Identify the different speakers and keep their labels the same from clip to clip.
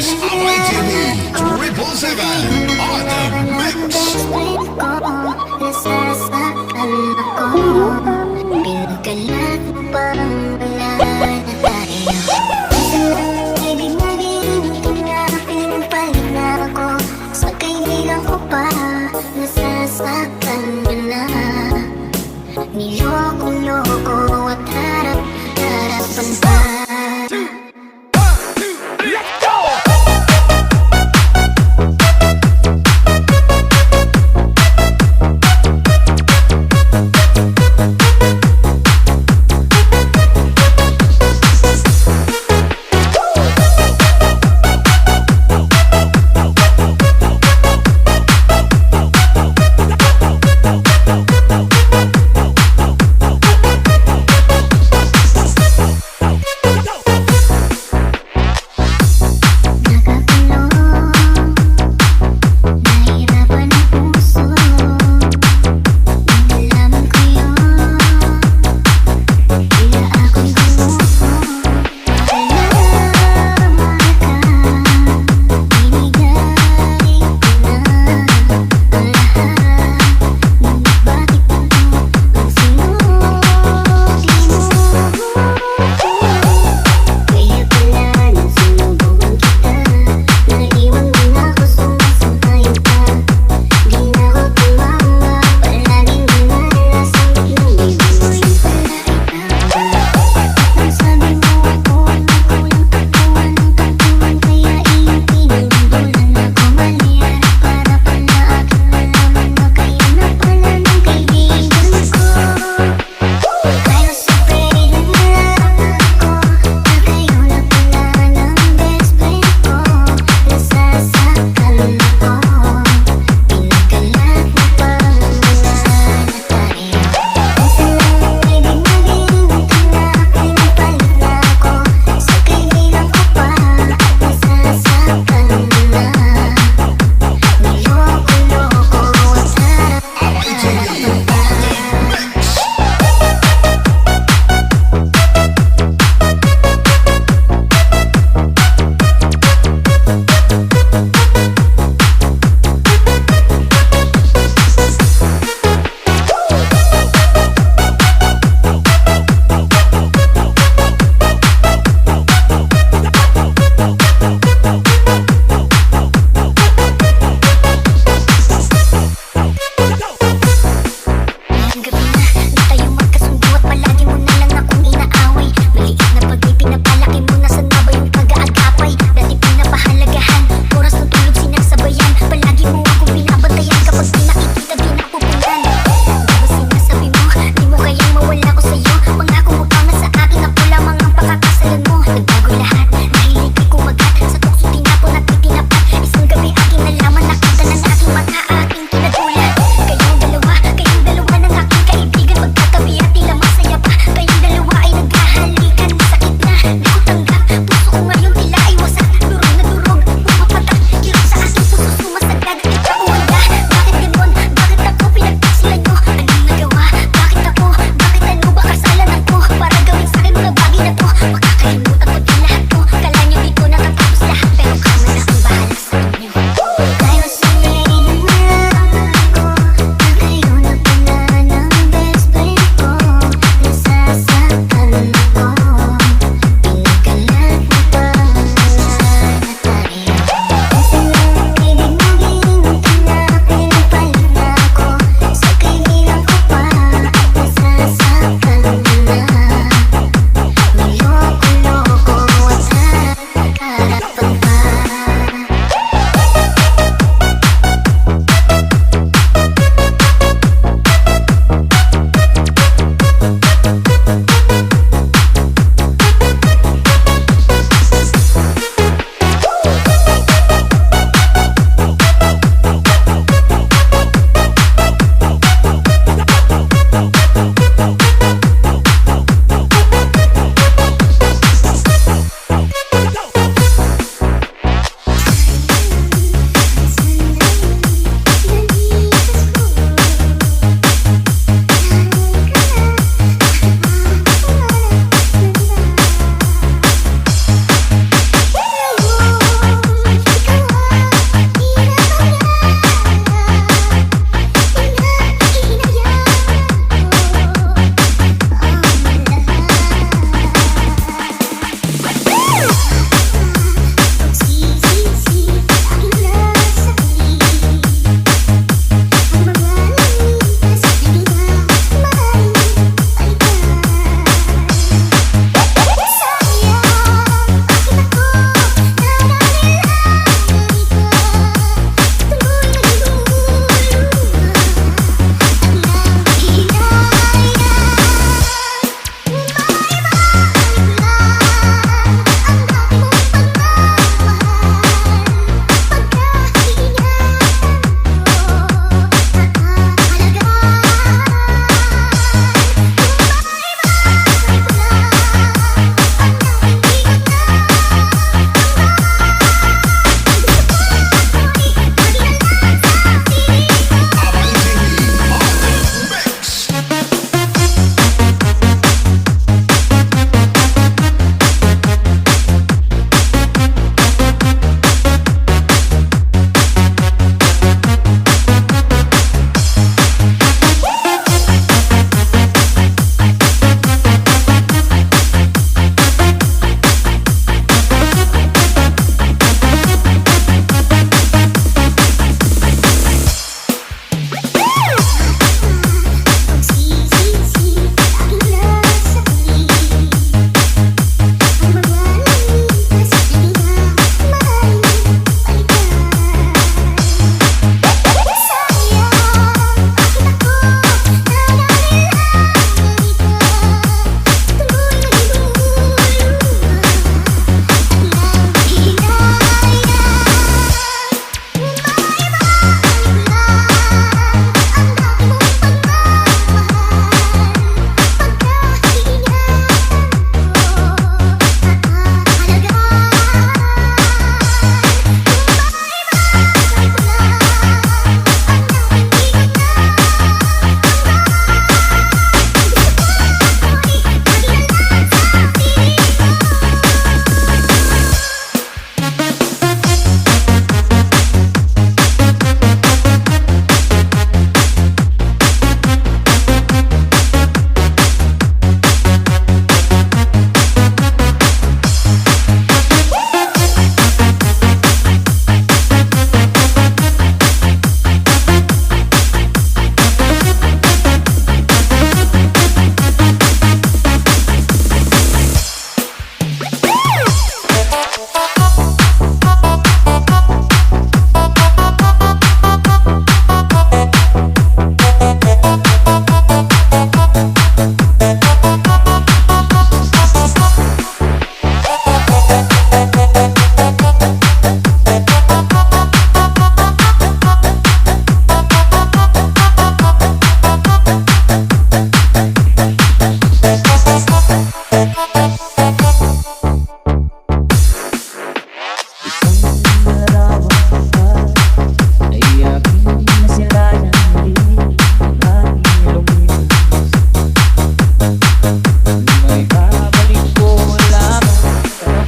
Speaker 1: Yes, Abay TV 777 on the mix.
Speaker 2: Nasasaktan ako. Pinagkalat mo parang wala na tayo. Isa lang ang ibig na ginito na pinapalit na ako. Sa kaibigan ko pa, nasasaktan ka na. Niloko-loko at harap-harapan pa.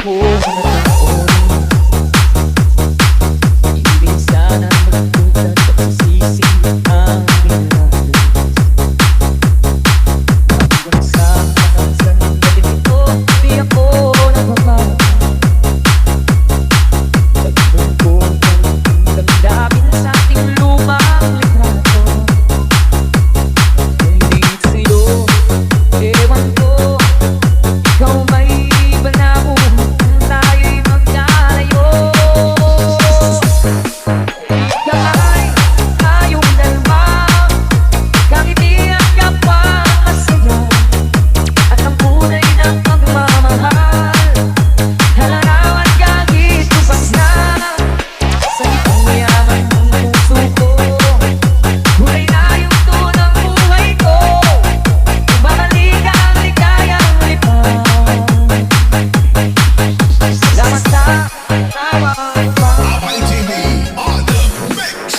Speaker 3: ako manataon. Ibig sana magduda sa pagsisi ang minahal. Hanggang sa sandali ito, di ako nagmamahal. Nagbumbong ang damdamin sa ating lumang litrato. Hindi sa'yo, ewan ko, ikaw may iba na kung tayo'y magkalayo. Ika'y tayong dalawa, kangitian ka pa masaya, at ang kulay ng pagmamahal, halarawan kahit tupas na sa itong mayaman ng puso ko. Kulay na yung tunang buhay ko, bumabalik ang ligayang lipad. Salamat sa tawag pa.
Speaker 1: Abay TV on the mix.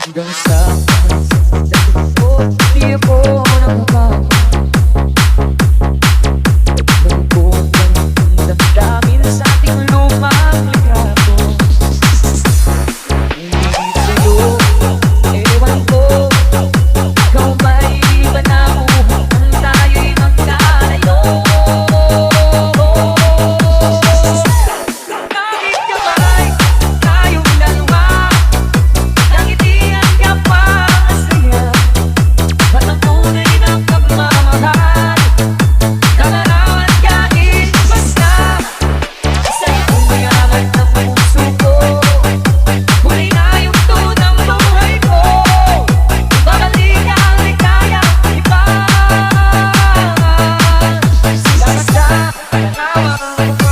Speaker 3: Hanggang sa sandali ko, di ako nagmamahal. Nagbumbong ang damdamin sa ating lumang litrato. Hindi sa'yo, ewan ko, ikaw may iba na kung tayo'y magkalayo. Kahit kamay, tayong dalawa, nangitian ka pa masaya, at ang tunay ng pagmamahal, kalarawan kahit basta sa itong mayaman ng puso ko. Kulay na yung tunang buhay ko, babalik ang ligayang lipad. Salamat sa tawag pa.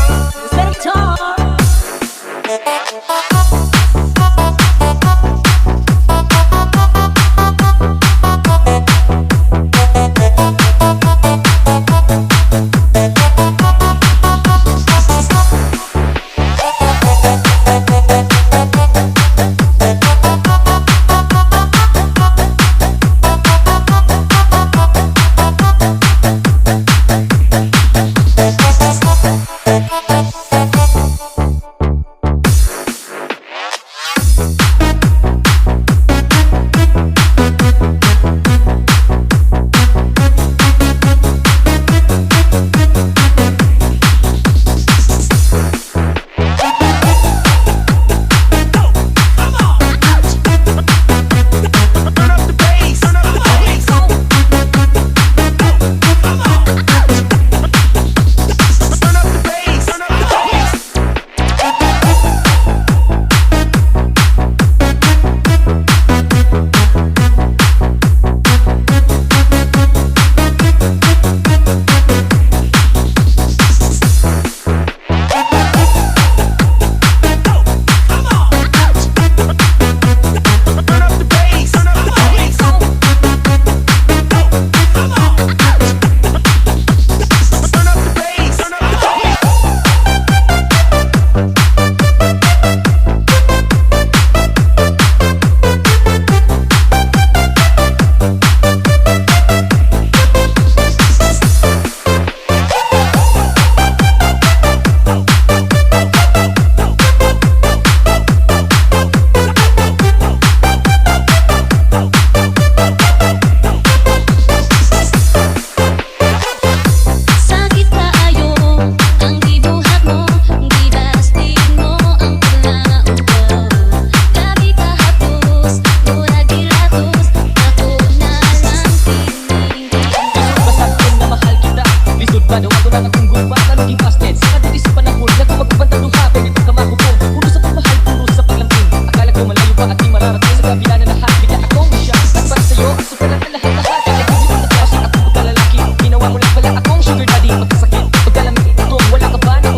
Speaker 3: Ginawa mo lang pala akong sugar daddy. Pagkasakit, pagkalamig, ito, wala ka ba na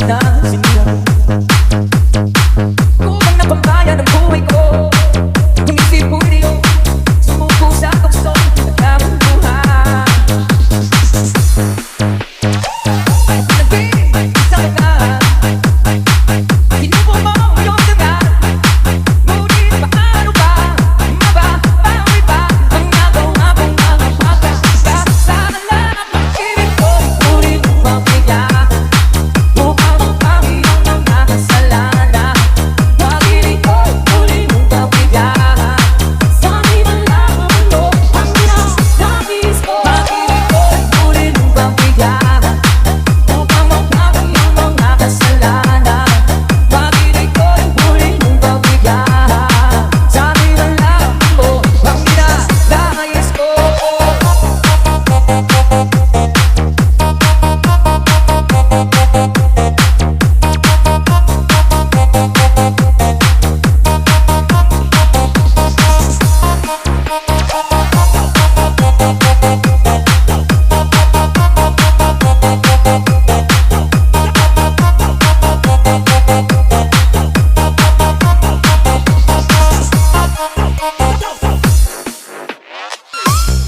Speaker 3: na sinira mo. Kulang na pambayan ang buhay ko. Kung isip ko rin yun, sumuko sa tukso at tamang buhay. Naging isa ka, sinubo mo yung dagat. Ngunit paano ba mababawi pa ang nagawa mong mga pagkakasala? Sana lang ang pag-ibig ko'y ulit mabiyak. Upang mapawi ang mga kasalanan. Pag-ibig ko'y ulit mabiyak. Sana'y malaman mo ang nais ko. Pag-ibig ko'y ulit mabiyak. Upang mapawi ang mga kasalanan. Pag-ibig ko'y ulit mabiyak. Sana'y malaman mo ang nais ko.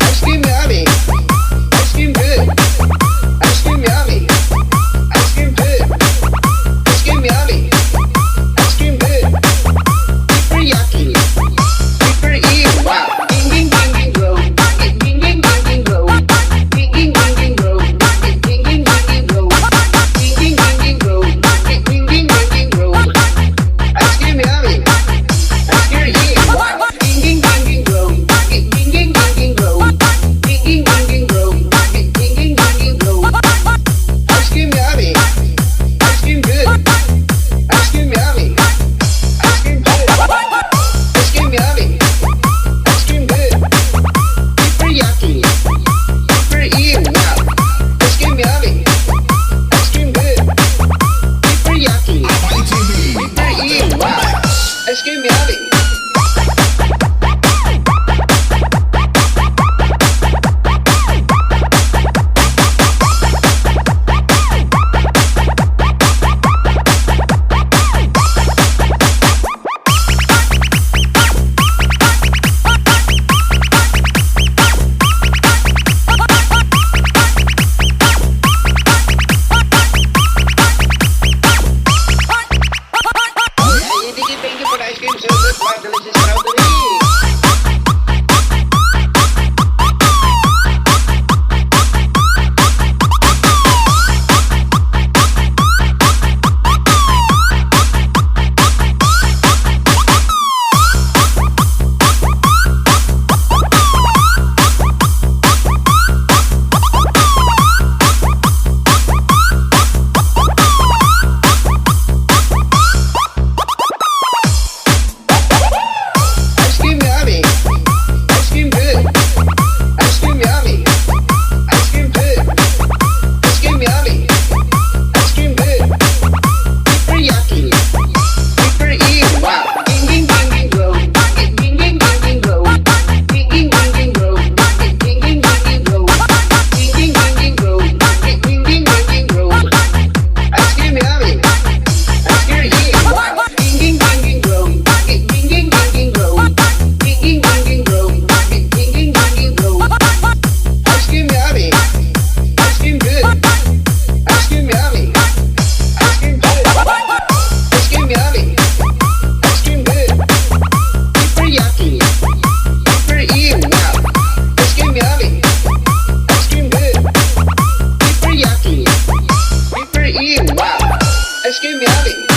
Speaker 4: Ice cream yummy. Ice cream good. Ice cream yummy. Ice cream good. Ice cream yummy. Ice cream good. Super yucky. Super ew. Wow. Ding ding ding ding roll. Ding ding ding ding roll. Ding ding ding ding roll. Ding ding ding ding roll. Ding ding ding ding roll. Ding ding ding ding roll. Ice cream yummy. Ice cream ew. Wow. Ding ding ding ding roll. Ding ding ding ding roll. Ding ding ding ding roll. Ding ding ding ding roll. Ice cream yummy. Ice cream good. Ice cream yummy. Ice cream good. Ice cream yummy. Ice cream good. Super yucky. Super ew. Wow. Ice cream yummy. Ice cream good. Super yucky.
Speaker 1: ITV.
Speaker 4: Super ew. Wow. Ice cream yummy. Thank you for the ice cream, so good. Wow, delicious strawberry. Ice cream yummy. Ice cream good. Ice cream yummy. Ice cream good. Ice cream yummy. Ice cream good. Super yucky. Super ew. Wow. Ding ding ding ding roll. Ding ding ding ding roll. Ding ding ding ding roll. Ding ding ding ding roll. Ding ding ding ding roll. Ding ding ding ding roll. Ice cream yummy. Ice cream ew. Wow. Ding ding ding ding roll. Ding ding ding ding roll. Ding ding ding ding roll. Ding ding ding ding roll. Ice cream yummy. Ice cream good. Ice cream yummy. Ice cream good. Ice cream yummy. Ice cream good. Super yucky. Super ew. Wow. Ice cream yummy. Ice cream good. Super yucky. Super ew. Wow. Ice cream yummy.